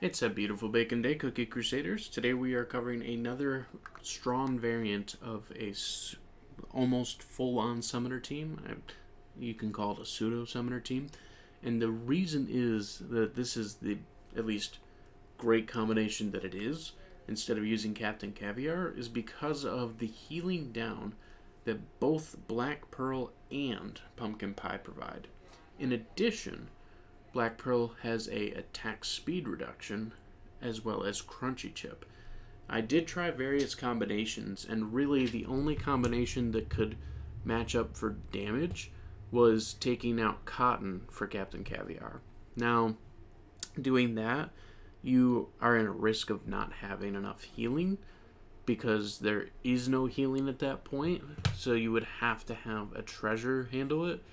It's a beautiful bacon day, Cookie Crusaders. Today we are covering another strong variant of almost full-on summoner team. You can call it a pseudo summoner team, and the reason is that this is the at least great combination that it is. Instead of using Captain Caviar, is because of the healing down that both Black Pearl and Pumpkin Pie provide. In addition, Black Pearl has a attack speed reduction as well as Crunchy Chip. I did try various combinations, and really the only combination that could match up for damage was taking out Cotton for Captain Caviar. Now, doing that, you are in a risk of not having enough healing because there is no healing at that point, so you would have to have a treasure handle it,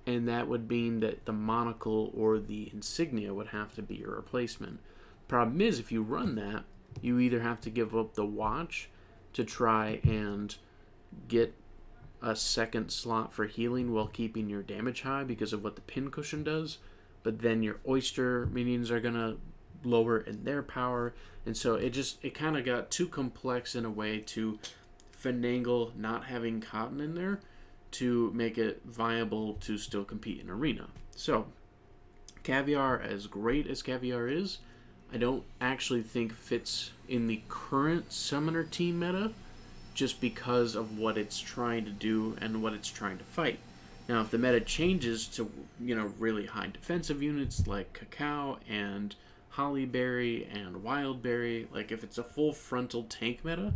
and that would mean that the monocle or the insignia would have to be your replacement. Problem is, if you run that, you either have to give up the watch to try and get a second slot for healing while keeping your damage high because of what the pin cushion does, but then your oyster minions are going to lower in their power, and so it kind of got too complex in a way to finagle not having Cotton in there to make it viable to still compete in Arena. So, Caviar, as great as Caviar is, I don't actually think fits in the current Summoner team meta just because of what it's trying to do and what it's trying to fight. Now, if the meta changes to, really high defensive units like Cacao and Hollyberry and Wildberry, like if it's a full frontal tank meta,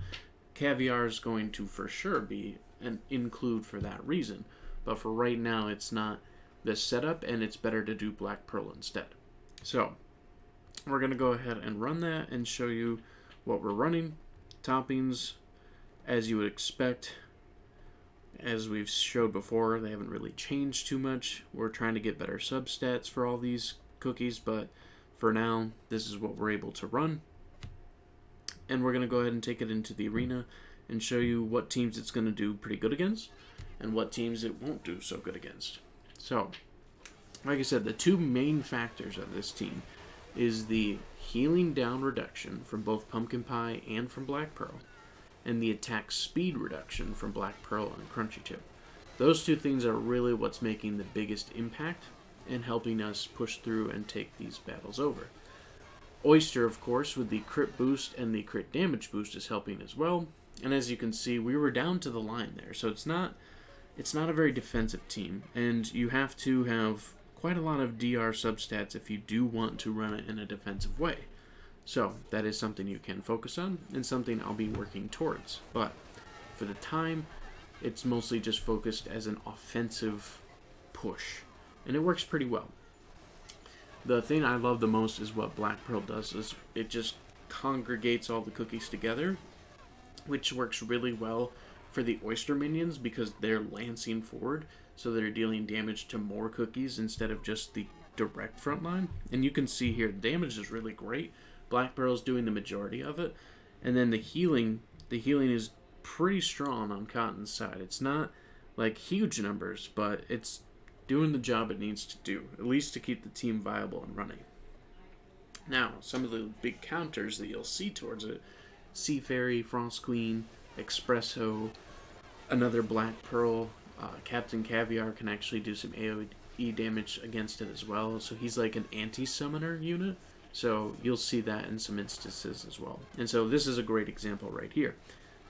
Caviar is going to for sure be an include for that reason. But for right now, it's not the setup, and it's better to do Black Pearl instead. So, we're going to go ahead and run that and show you what we're running. Toppings, as you would expect, as we've showed before, they haven't really changed too much. We're trying to get better substats for all these cookies, but for now, this is what we're able to run. And we're going to go ahead and take it into the arena and show you what teams it's going to do pretty good against and what teams it won't do so good against. So, like I said, the two main factors of this team is the healing down reduction from both Pumpkin Pie and from Black Pearl, and the attack speed reduction from Black Pearl and Crunchy Chip. Those two things are really what's making the biggest impact and helping us push through and take these battles over. Oyster, of course, with the crit boost and the crit damage boost, is helping as well. And as you can see, we were down to the line there, so it's not a very defensive team, and you have to have quite a lot of DR substats if you do want to run it in a defensive way. So that is something you can focus on and something I'll be working towards. But for the time, it's mostly just focused as an offensive push, and it works pretty well. The thing I love the most is what Black Pearl does, is it just congregates all the cookies together, which works really well for the oyster minions because they're lancing forward, so they're dealing damage to more cookies instead of just the direct front line. And you can see here, the damage is really great. Black Pearl's doing the majority of it, and then the healing is pretty strong on Cotton's side. It's not like huge numbers, but it's doing the job it needs to do, at least to keep the team viable and running. Now, some of the big counters that you'll see towards it: Sea Fairy, Frost Queen, Espresso, another Black Pearl, Captain Caviar can actually do some AoE damage against it as well, so he's like an anti-summoner unit, so you'll see that in some instances as well. And so this is a great example right here.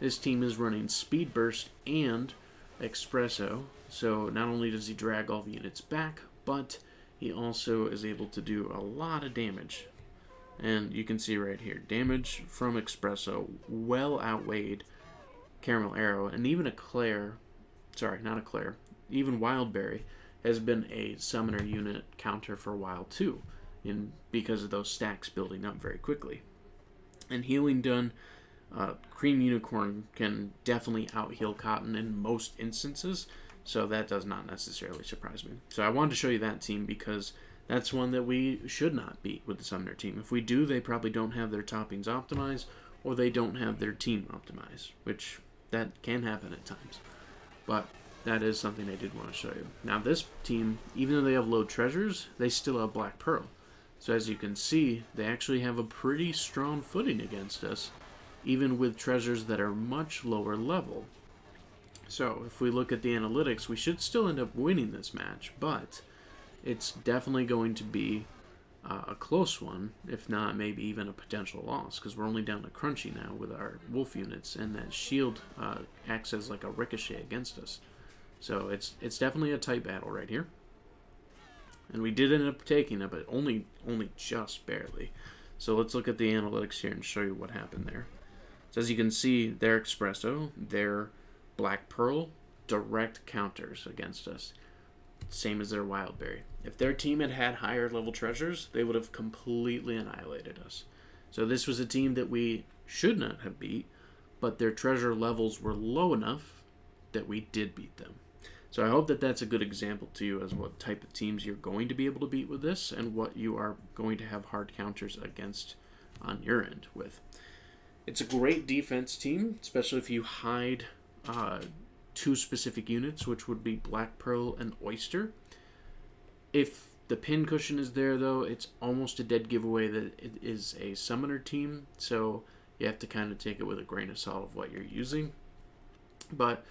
This team is running Speed Burst and Espresso, so not only does he drag all the units back, but he also is able to do a lot of damage. And you can see right here, damage from Espresso well outweighed Caramel Arrow, and even even Wildberry has been a summoner unit counter for a while too, because of those stacks building up very quickly. And healing done, Cream Unicorn can definitely out-heal Cotton in most instances, so that does not necessarily surprise me. So I wanted to show you that team because that's one that we should not beat with the Summoner team. If we do, they probably don't have their toppings optimized, or they don't have their team optimized, which that can happen at times. But that is something I did want to show you. Now this team, even though they have low treasures, they still have Black Pearl. So as you can see, they actually have a pretty strong footing against us, even with treasures that are much lower level. So if we look at the analytics, we should still end up winning this match, but it's definitely going to be a close one, if not maybe even a potential loss, because we're only down to Crunchy now with our wolf units, and that shield acts as like a ricochet against us. So it's definitely a tight battle right here. And we did end up taking it, but only just barely. So let's look at the analytics here and show you what happened there. So as you can see, their Espresso, their Black Pearl, direct counters against us. Same as their Wildberry. If their team had had higher level treasures, they would have completely annihilated us. So this was a team that we should not have beat, but their treasure levels were low enough that we did beat them. So I hope that that's a good example to you as what type of teams you're going to be able to beat with this and what you are going to have hard counters against on your end with. It's a great defense team, especially if you hide two specific units, which would be Black Pearl and Oyster. If the pin cushion is there, though, it's almost a dead giveaway that it is a summoner team, so you have to kind of take it with a grain of salt of what you're using. But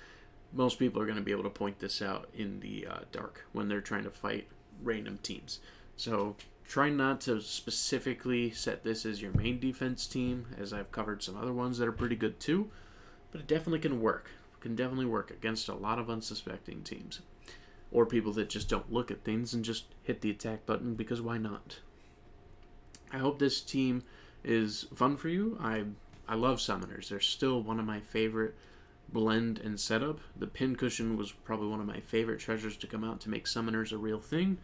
most people are going to be able to point this out in the dark when they're trying to fight random teams. So try not to specifically set this as your main defense team, as I've covered some other ones that are pretty good too, but it definitely can work. It can definitely work against a lot of unsuspecting teams, or people that just don't look at things and just hit the attack button because why not? I hope this team is fun for you. I love summoners. They're still one of my favorite blend and setup. The pin cushion was probably one of my favorite treasures to come out to make summoners a real thing,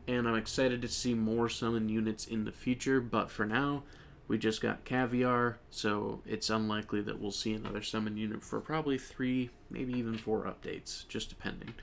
and I'm excited to see more summon units in the future, but for now we just got Caviar, so it's unlikely that we'll see another summon unit for probably 3, maybe even 4 updates, just depending.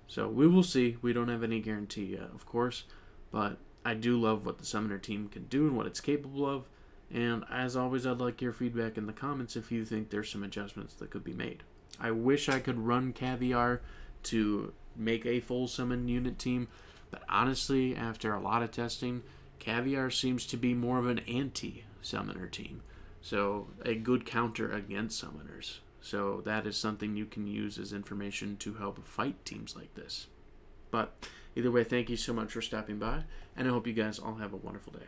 So we will see. We don't have any guarantee yet, of course, but I do love what the summoner team can do and what it's capable of. And as always, I'd like your feedback in the comments if you think there's some adjustments that could be made. I wish I could run Caviar to make a full summon unit team, but honestly, after a lot of testing, Caviar seems to be more of an anti-summoner team. So a good counter against summoners. So that is something you can use as information to help fight teams like this. But either way, thank you so much for stopping by, and I hope you guys all have a wonderful day.